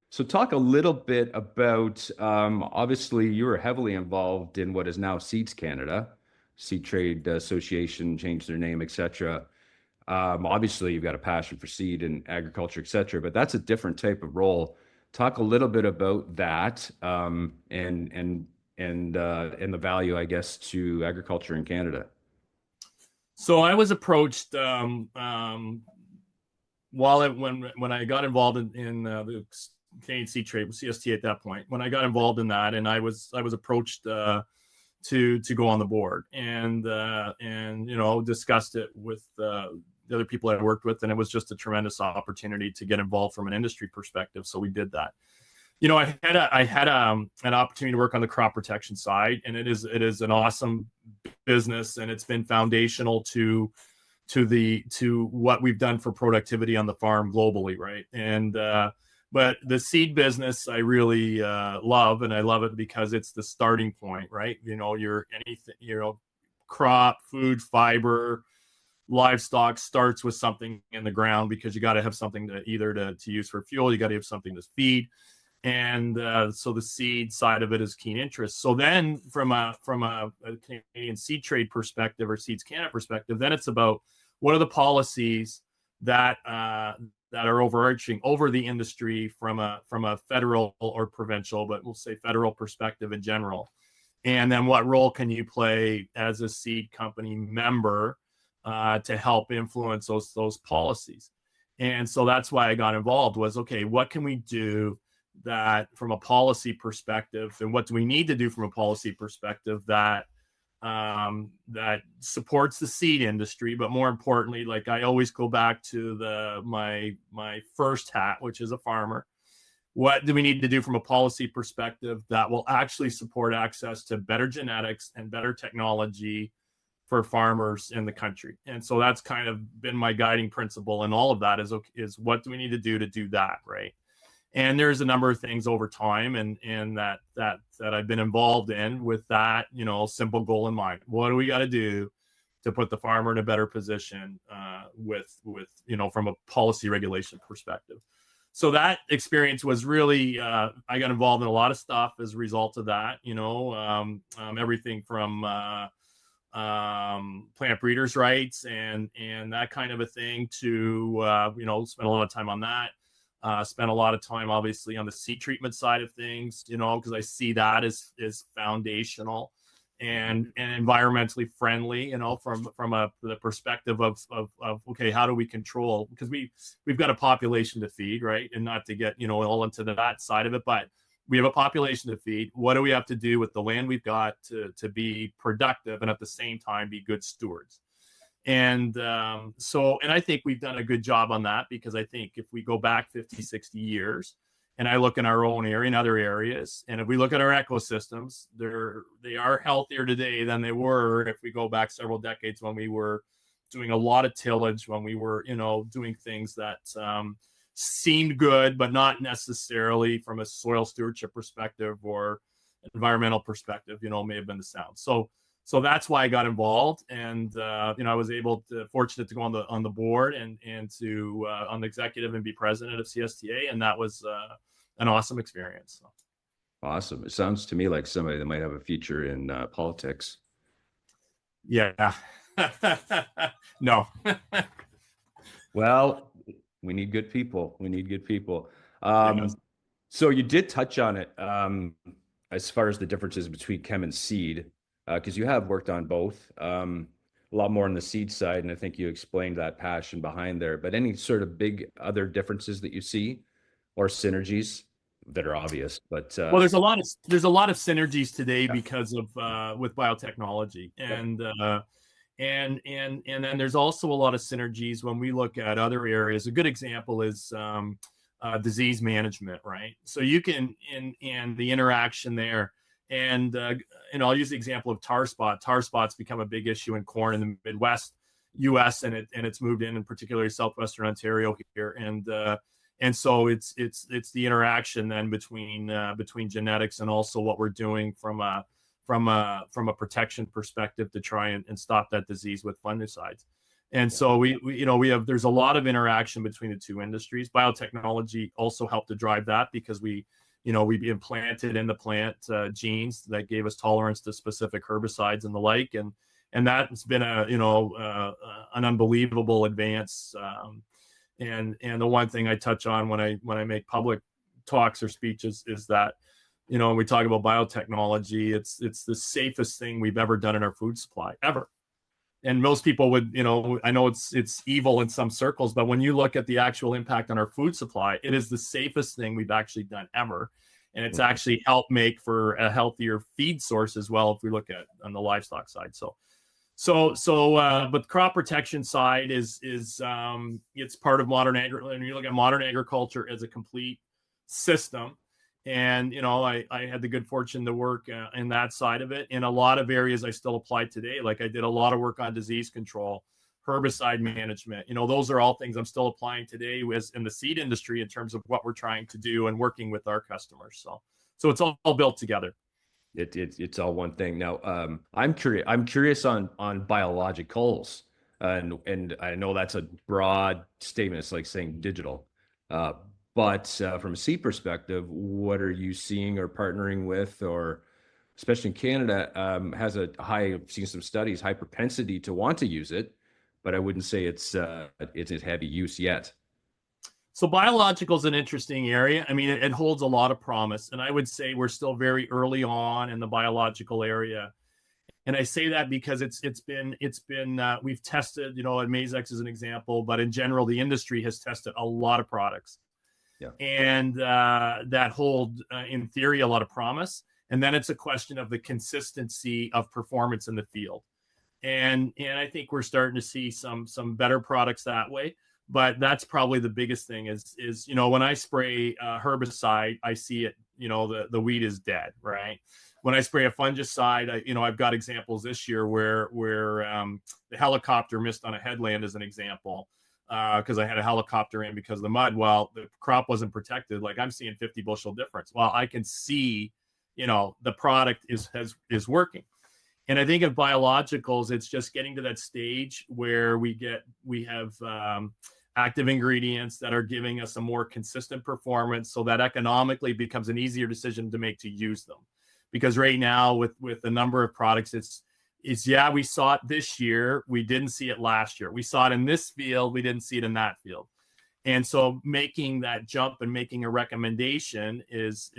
So talk a little bit about, obviously you were heavily involved in what is now Seeds Canada, Seed Trade Association changed their name, etc. Obviously you've got a passion for seed and agriculture, etc. But that's a different type of role. Talk a little bit about that, and the value, I guess, to agriculture in Canada. So I was approached when I got involved in the Canadian Seed Trade with CST at that point. When I got involved in that, and I was approached to go on the board, and discussed it with the other people I worked with, and it was just a tremendous opportunity to get involved from an industry perspective. So we did that. I had an opportunity to work on the crop protection side, and it is an awesome business, and it's been foundational to what we've done for productivity on the farm globally, right? And but the seed business I really love, and I love it because it's the starting point, right? Your anything, crop, food, fiber, livestock starts with something in the ground, because you got to have something to use for fuel, you got to have something to feed. And so the seed side of it is keen interest. So then from a Canadian Seed Trade perspective, or Seeds Canada perspective, then it's about what are the policies that are overarching over the industry from a federal or provincial, but we'll say federal perspective in general. And then what role can you play as a seed company member to help influence those policies? And so that's why I got involved, was, okay, what can we do that from a policy perspective, and what do we need to do from a policy perspective that supports the seed industry? But more importantly, like, I always go back to my first hat, which is a farmer. What do we need to do from a policy perspective that will actually support access to better genetics and better technology for farmers in the country? And so that's kind of been my guiding principle, and all of that is what do we need to do that, right? And there's a number of things over time, and that I've been involved in with that, simple goal in mind. What do we got to do to put the farmer in a better position with from a policy regulation perspective? So that experience was really, I got involved in a lot of stuff as a result of that. Everything from plant breeders' rights and that kind of a thing to spent a lot of time on that. Spent a lot of time, obviously, on the seed treatment side of things, because I see that as foundational and environmentally friendly, from the perspective of okay, how do we control? Because we've got a population to feed, right? And not to get all into that side of it, but we have a population to feed. What do we have to do with the land we've got to be productive, and at the same time be good stewards? And I think we've done a good job on that, because I think if we go back 50, 60 years, and I look in our own area and other areas, and if we look at our ecosystems, they are healthier today than they were if we go back several decades, when we were doing a lot of tillage, when we were doing things that seemed good, but not necessarily from a soil stewardship perspective or environmental perspective, may have been the sound. So that's why I got involved, and I was fortunate to go on the board and to on the executive and be president of CSTA, and that was an awesome experience. So. Awesome. It sounds to me like somebody that might have a future in politics. Yeah. No. Well, we need good people. Yes. So you did touch on it as far as the differences between chem and seed, because you have worked on both, a lot more on the seed side, and I think you explained that passion behind there. But any sort of big other differences that you see, or synergies that are obvious? But well, there's a lot of synergies today because of with biotechnology, and then there's also a lot of synergies when we look at other areas. A good example is disease management, right? So you can in the interaction there. And I'll use the example of tar spot. Tar spot's become a big issue in corn in the Midwest U.S. and it's moved in particularly southwestern Ontario here. And so it's the interaction then between genetics and also what we're doing from a protection perspective to try and stop that disease with fungicides. And so we have, there's a lot of interaction between the two industries. Biotechnology also helped to drive that because we implanted in the plant genes that gave us tolerance to specific herbicides and the like, and that's been an unbelievable advance. And the one thing I touch on when I make public talks or speeches is that, when we talk about biotechnology, it's the safest thing we've ever done in our food supply ever. And most people would, I know it's evil in some circles, but when you look at the actual impact on our food supply, it is the safest thing we've actually done ever. And it's actually helped make for a healthier feed source as well, if we look at on the livestock side. But crop protection side is it's part of modern agriculture. And you look at modern agriculture as a complete system. And, I had the good fortune to work in that side of it. In a lot of areas I still apply today. Like I did a lot of work on disease control, herbicide management. Those are all things I'm still applying today as in the seed industry in terms of what we're trying to do and working with our customers. So it's all built together. It's all one thing. Now, I'm curious on biologicals, and I know that's a broad statement. It's like saying digital. But from a seed perspective, what are you seeing or partnering with, or especially in Canada, has a high, I've seen some studies, high propensity to want to use it, but I wouldn't say it's in heavy use yet. So biological is an interesting area. I mean, it holds a lot of promise, and I would say we're still very early on in the biological area. And I say that because it's been we've tested, at Mazex as an example, but in general, the industry has tested a lot of products. Yeah. And that hold, in theory, a lot of promise. And then it's a question of the consistency of performance in the field. And I think we're starting to see some better products that way. But that's probably the biggest thing is when I spray herbicide, I see it, the weed is dead, right? When I spray a fungicide, I've got examples this year where the helicopter missed on a headland as an example. Because I had a helicopter in because of the mud. Well, the crop wasn't protected. Like I'm seeing 50 bushel difference. Well, I can see, the product is working. And I think of biologicals, it's just getting to that stage where we have active ingredients that are giving us a more consistent performance, so that economically becomes an easier decision to make to use them. Because right now with the number of products, we saw it this year. We didn't see it last year. We saw it in this field. We didn't see it in that field. And so making that jump and making a recommendation is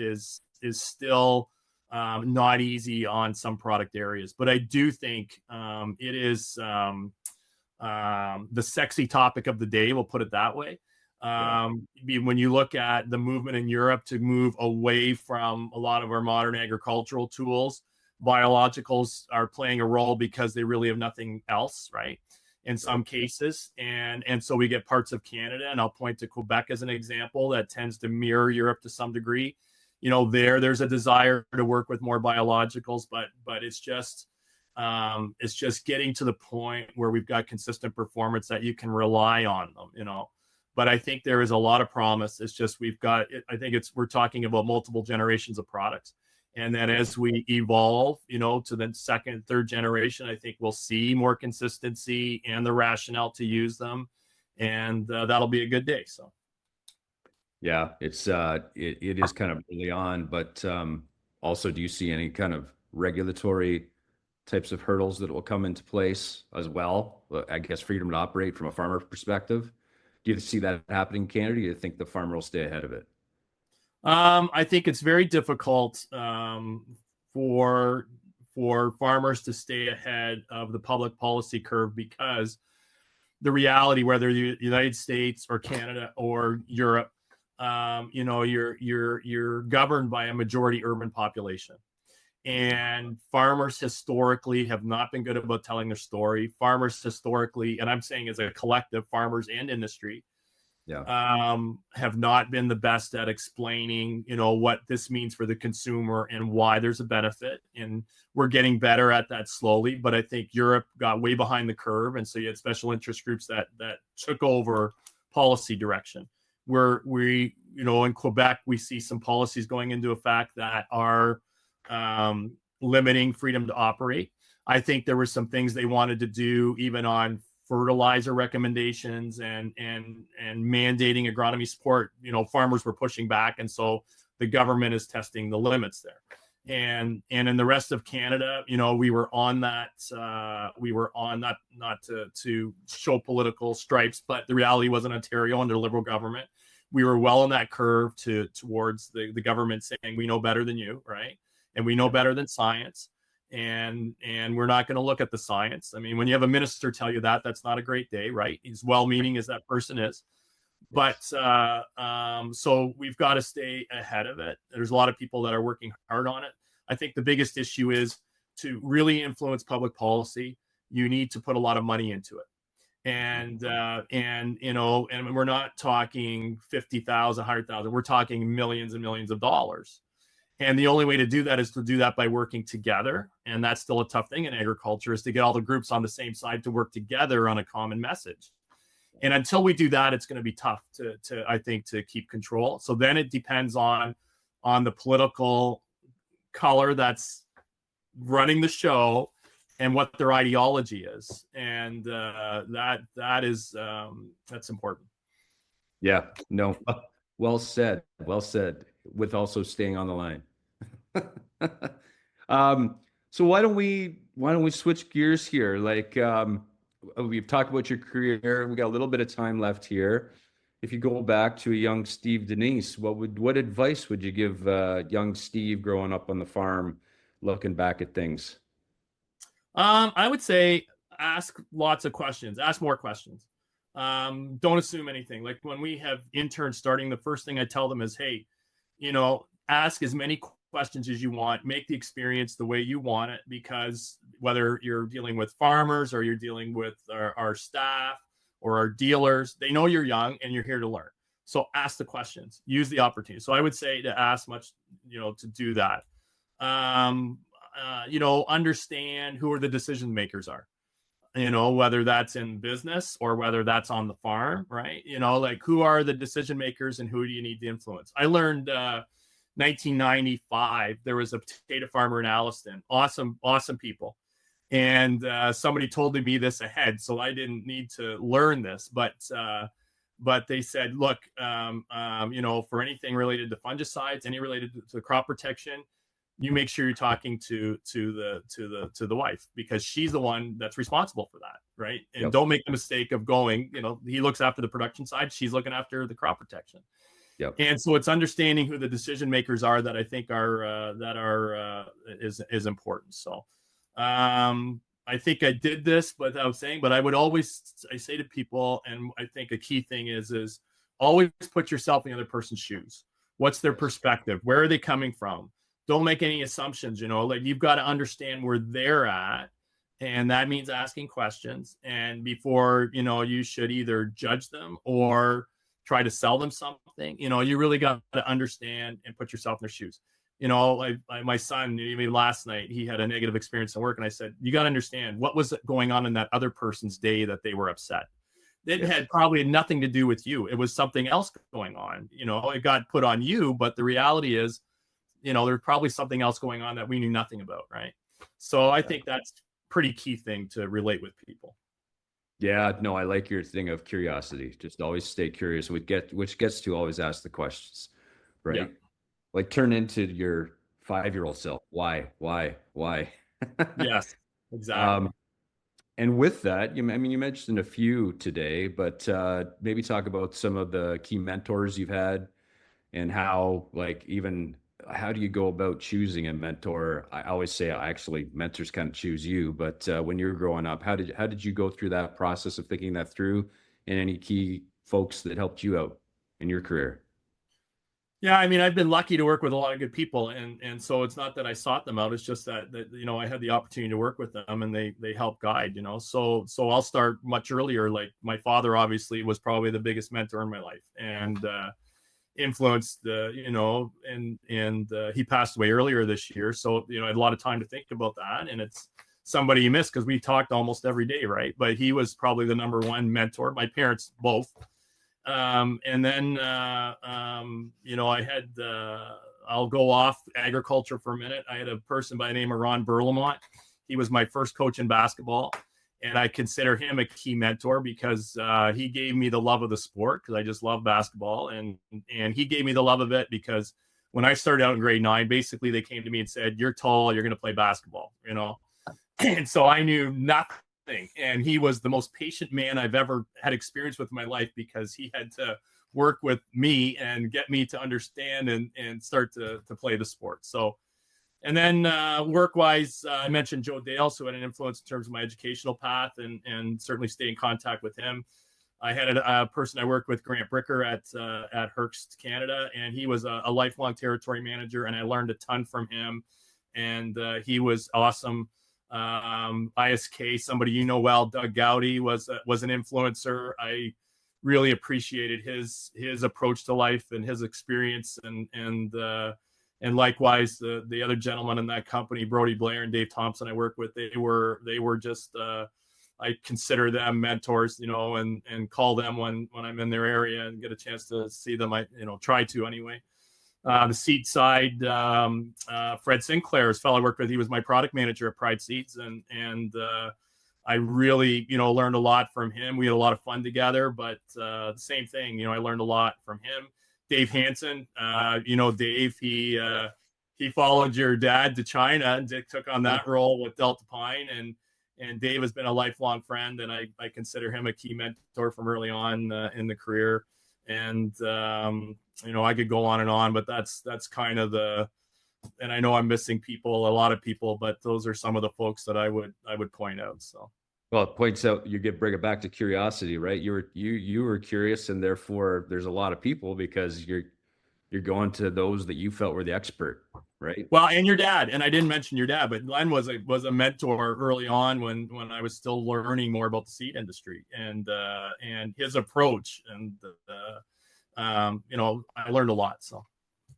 still not easy on some product areas. But I do think it is the sexy topic of the day. We'll put it that way. When you look at the movement in Europe to move away from a lot of our modern agricultural tools, biologicals are playing a role because they really have nothing else, right? In some cases. And so we get parts of Canada, and I'll point to Quebec as an example that tends to mirror Europe to some degree. There's a desire to work with more biologicals, but it's just getting to the point where we've got consistent performance that you can rely on them, But I think there is a lot of promise. It's just we're talking about multiple generations of products. And then as we evolve, to the second, third generation, I think we'll see more consistency and the rationale to use them. And that'll be a good day. So. Yeah, it is kind of early on, but also, do you see any kind of regulatory types of hurdles that will come into place as well? I guess freedom to operate from a farmer perspective. Do you see that happening in Canada? Do you think the farmer will stay ahead of it? I think it's very difficult for farmers to stay ahead of the public policy curve, because the reality, whether the United States or Canada or Europe, you're governed by a majority urban population. And farmers historically have not been good about telling their story. Farmers historically, and I'm saying as a collective, farmers and industry, have not been the best at explaining, what this means for the consumer and why there's a benefit. And we're getting better at that slowly. But I think Europe got way behind the curve. And so you had special interest groups that took over policy direction. in Quebec, we see some policies going into effect that are limiting freedom to operate. I think there were some things they wanted to do even on fertilizer recommendations and mandating agronomy support. Farmers were pushing back, and so the government is testing the limits there. And in the rest of Canada, we were on that. We were on not to show political stripes, but the reality was in Ontario under Liberal government, we were well on that curve towards the government saying we know better than you, right? And we know better than science, and we're not going to look at the science. I mean, when you have a minister tell you that, that's not a great day, right? As well-meaning as that person is. But so we've got to stay ahead of it. There's a lot of people that are working hard on it. I think the biggest issue is to really influence public policy. You need to put a lot of money into it. And we're not talking 50,000, 100,000. We're talking millions and millions of dollars. And the only way to do that is to do that by working together. And that's still a tough thing in agriculture, is to get all the groups on the same side to work together on a common message. And until we do that, it's going to be tough I think, to keep control. So then it depends on the political color that's running the show and what their ideology is. And that's important. Yeah, no, well said. Well said, with also staying on the line. So why don't we switch gears here? Like, we've talked about your career. We got a little bit of time left here. If you go back to a young Steve Denise, what advice would you give young Steve growing up on the farm, looking back at things? I would say ask lots of questions. Ask more questions. Don't assume anything. Like when we have interns starting, the first thing I tell them is, hey, ask as many questions as you want. Make the experience the way you want it, because whether you're dealing with farmers or you're dealing with our staff or our dealers, they know you're young and you're here to learn. So ask the questions, use the opportunity. So I would say to ask much, to do that. Understand who are the decision makers are, whether that's in business or whether that's on the farm, right? Like who are the decision makers and who do you need to influence? I learned 1995, there was a potato farmer in Alliston, awesome people. And somebody told me this ahead, so I didn't need to learn this, but they said, look, for anything related to fungicides, any related to crop protection, you make sure you're talking to the wife, because she's the one that's responsible for that, right? And Yep. Don't make the mistake of going, he looks after the production side, she's looking after the crop protection. Yep. And so it's understanding who the decision makers are that I think is important. So I think I did this without saying, but I say to people, and I think a key thing is always put yourself in the other person's shoes. What's their perspective? Where are they coming from? Don't make any assumptions, like you've got to understand where they're at. And that means asking questions. And before, you should either judge them or try to sell them something. You really got to understand and put yourself in their shoes. My son, even last night, he had a negative experience at work. And I said, you got to understand what was going on in that other person's day that they were upset. It had probably nothing to do with you. It was something else going on. It got put on you. But the reality is, there's probably something else going on that we knew nothing about. Right. So I think that's a pretty key thing to relate with people. Yeah, no, I like your thing of curiosity. Just always stay curious. Which gets to always ask the questions, right? Yeah. Like turn into your 5-year-old self. Why? Yes, exactly. And with that, you mentioned a few today, but maybe talk about some of the key mentors you've had and how, how do you go about choosing a mentor? I always say, actually, mentors kind of choose you. But when you were growing up, how did you go through that process of thinking that through, and any key folks that helped you out in your career? Yeah, I've been lucky to work with a lot of good people, and so it's not that I sought them out. It's just that I had the opportunity to work with them, and they help guide. So I'll start much earlier. Like my father, obviously, was probably the biggest mentor in my life, and influenced and he passed away earlier this year, so I had a lot of time to think about that, and it's somebody you miss because we talked almost every day, right? But he was probably the number one mentor. My parents both, And then, I had, I'll go off agriculture for a minute. I had a person by the name of Ron Berlamont. He was my first coach in basketball. And I consider him a key mentor because he gave me the love of the sport, because I just love basketball. And he gave me the love of it because when I started out in grade 9, basically they came to me and said, "You're tall, you're going to play basketball," And so I knew nothing. And he was the most patient man I've ever had experience with in my life, because he had to work with me and get me to understand and start to play the sport. So, and then work-wise, I mentioned Joe Dale, who had an influence in terms of my educational path, and certainly stay in contact with him. I had a person I worked with, Grant Bricker, at Hearst, Canada, and he was a lifelong territory manager, and I learned a ton from him, and he was awesome. ISK, somebody you know well, Doug Gowdy, was an influencer. I really appreciated his approach to life and his experience, and likewise the other gentlemen in that company, Brody Blair and Dave Thompson, I work with. They were just I consider them mentors, and call them when I'm in their area and get a chance to see them. I try to anyway. The seed side, Fred Sinclair, his fellow I worked with, he was my product manager at Pride Seeds, and I really, learned a lot from him. We had a lot of fun together, but the same thing, I learned a lot from him. Dave Hansen, Dave, he followed your dad to China and took on that role with Delta Pine, and Dave has been a lifelong friend, and I consider him a key mentor from early on in the career. And I could go on, but that's kind of and I know I'm missing a lot of people, but those are some of the folks that I would point out. So, well, it points out bring it back to curiosity, right? You were curious, and therefore there's a lot of people, because you're going to those that you felt were the expert, right? Well, and your dad, and I didn't mention your dad, but Glenn was a mentor early on when I was still learning more about the seed industry, and his approach, and I learned a lot. So,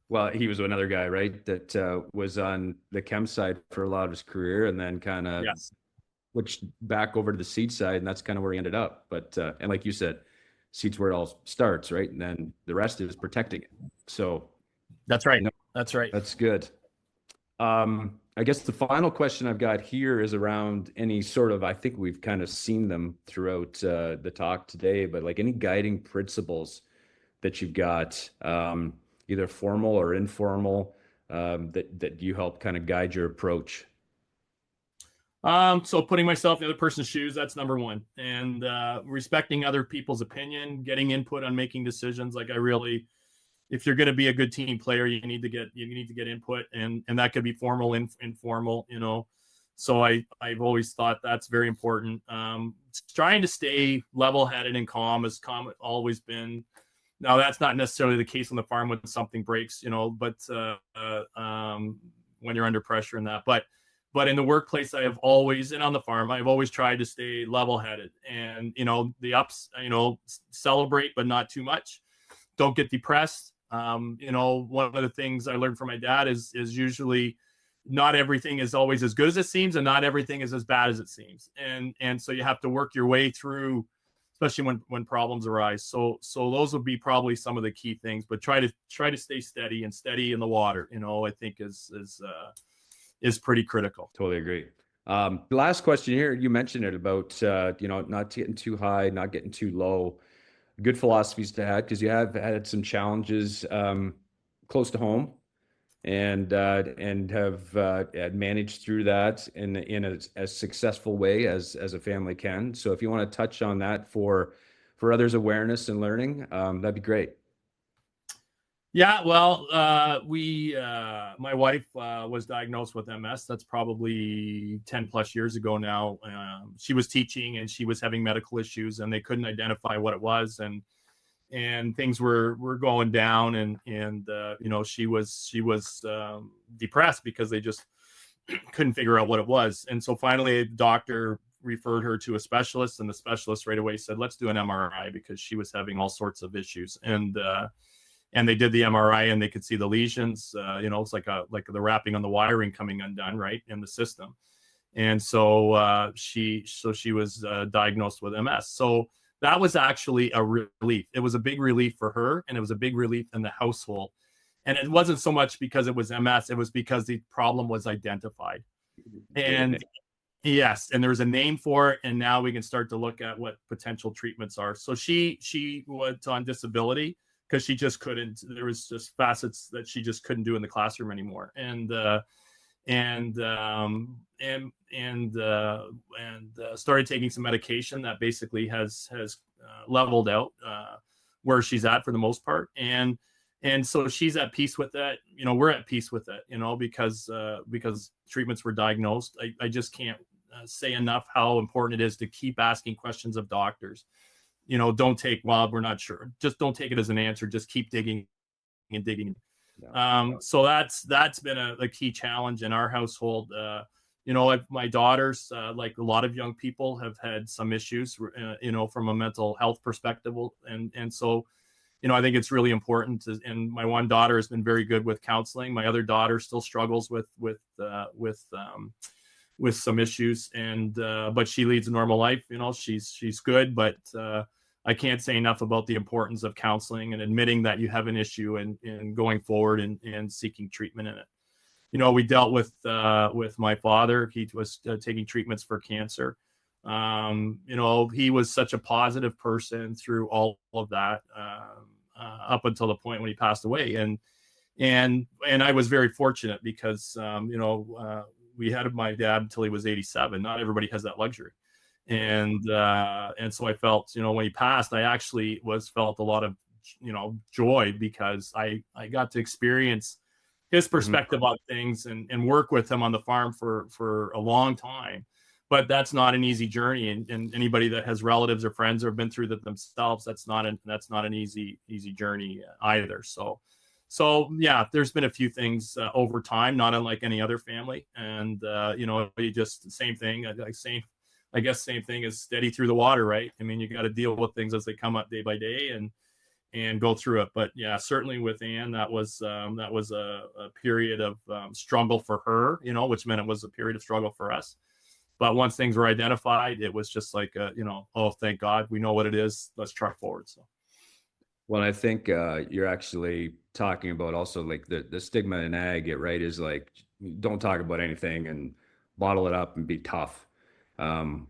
well, he was another guy, right, that was on the chem side for a lot of his career, and then kind of switched back over to the seed side, and that's kind of where he ended up. But and like you said, seed's where it all starts, right? And then the rest is protecting it. So that's right. That's right. That's good. I guess the final question I've got here is around any sort of, I think we've kind of seen them throughout the talk today, but like any guiding principles that you've got, either formal or informal, that you help kind of guide your approach. So putting myself in the other person's shoes, that's number one. And respecting other people's opinion, getting input on making decisions. Like if you're going to be a good team player, you need to get input, and that could be formal, informal, So I've always thought that's very important. Trying to stay level-headed and calm has always been. Now that's not necessarily the case on the farm when something breaks, but when you're under pressure and that, but in the workplace, I have always, and on the farm, I've always tried to stay level-headed, and the ups, celebrate, but not too much. Don't get depressed. One of the things I learned from my dad is usually not everything is always as good as it seems, and not everything is as bad as it seems. And so you have to work your way through, especially when problems arise. So those would be probably some of the key things, but try to stay steady in the water, I think is pretty critical. Totally agree. The last question here, you mentioned it about, not getting too high, not getting too low. Good philosophies to have, because you have had some challenges close to home, and have managed through that in a successful way as a family can. So if you want to touch on that for others' awareness and learning, that'd be great. Yeah, well, my wife was diagnosed with MS. That's probably 10 plus years ago now. She was teaching, and she was having medical issues, and they couldn't identify what it was, and things were going down, and she was depressed because they just couldn't figure out what it was. And so finally, the doctor referred her to a specialist, and the specialist right away said, "Let's do an MRI," because she was having all sorts of issues. And they did the MRI, and they could see the lesions. It's like the wrapping on the wiring coming undone, right, in the system. And so she was diagnosed with MS. So that was actually a relief. It was a big relief for her, and it was a big relief in the household. And it wasn't so much because it was MS, it was because the problem was identified. Gave it And name. yes, and there's a name for it, and now we can start to look at what potential treatments are. So she was on disability because she just couldn't. There was just facets that she just couldn't do in the classroom anymore, and started taking some medication that basically has leveled out where she's at for the most part, and so she's at peace with that. We're at peace with it, because treatments were diagnosed. I just can't say enough how important it is to keep asking questions of doctors. Don't take, well, we're not sure. Just don't take it as an answer. Just keep digging and digging. Yeah. So that's been a key challenge in our household. My daughters, like a lot of young people, have had some issues, from a mental health perspective, and so, I think it's really important and my one daughter has been very good with counseling. My other daughter still struggles with some issues, and but she leads a normal life. She's good, but I can't say enough about the importance of counseling and admitting that you have an issue and going forward and seeking treatment in it. We dealt with my father. He was taking treatments for cancer. He was such a positive person through all of that, up until the point when he passed away. And I was very fortunate because, we had my dad until he was 87. Not everybody has that luxury. And so I felt, when he passed, I actually felt a lot of, joy, because I got to experience his perspective on things and work with him on the farm for a long time. But that's not an easy journey, and anybody that has relatives or friends or have been through that themselves, that's not an easy journey either. So yeah, there's been a few things over time, not unlike any other family, and you just same thing, I guess same thing as steady through the water, right? I mean, you got to deal with things as they come up day by day and go through it. But yeah, certainly with Anne, that was a period of struggle for her, which meant it was a period of struggle for us. But once things were identified, it was just like, oh, thank God, we know what it is. Let's truck forward. So. Well, I think you're actually talking about also like the stigma in ag, right? Is like, don't talk about anything and bottle it up and be tough,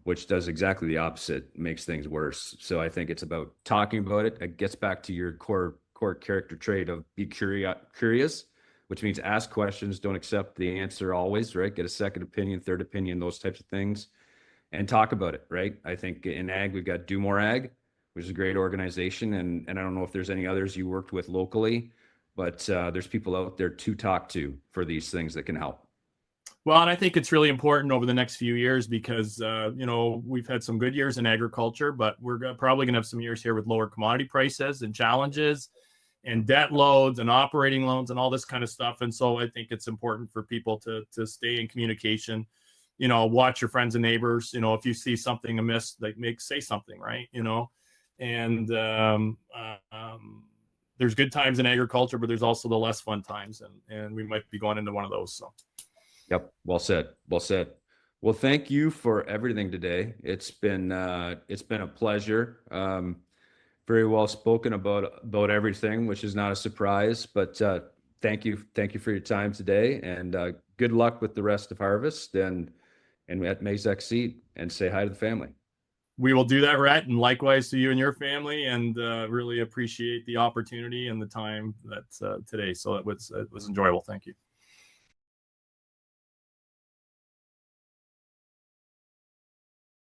which does exactly the opposite, makes things worse. So I think it's about talking about it. It gets back to your core character trait of be curious, which means ask questions, don't accept the answer always, right? Get a second opinion, third opinion, those types of things, and talk about it, right? I think in ag we've got Do More Ag, which is a great organization, and I don't know if there's any others you worked with locally, but there's people out there to talk to for these things that can help. Well, and I think it's really important over the next few years because, we've had some good years in agriculture, but we're probably going to have some years here with lower commodity prices and challenges and debt loads and operating loans and all this kind of stuff. And so I think it's important for people to stay in communication, watch your friends and neighbors. If you see something amiss, say something, right? And there's good times in agriculture, but there's also the less fun times, and we might be going into one of those. So. Yep. Well said. Well said. Well, thank you for everything today. It's been a pleasure. Very well spoken about everything, which is not a surprise. But thank you for your time today, and good luck with the rest of harvest and at Mazak Seed. And say hi to the family. We will do that, Rhett, and likewise to you and your family. And really appreciate the opportunity and the time that today. So it was enjoyable. Thank you.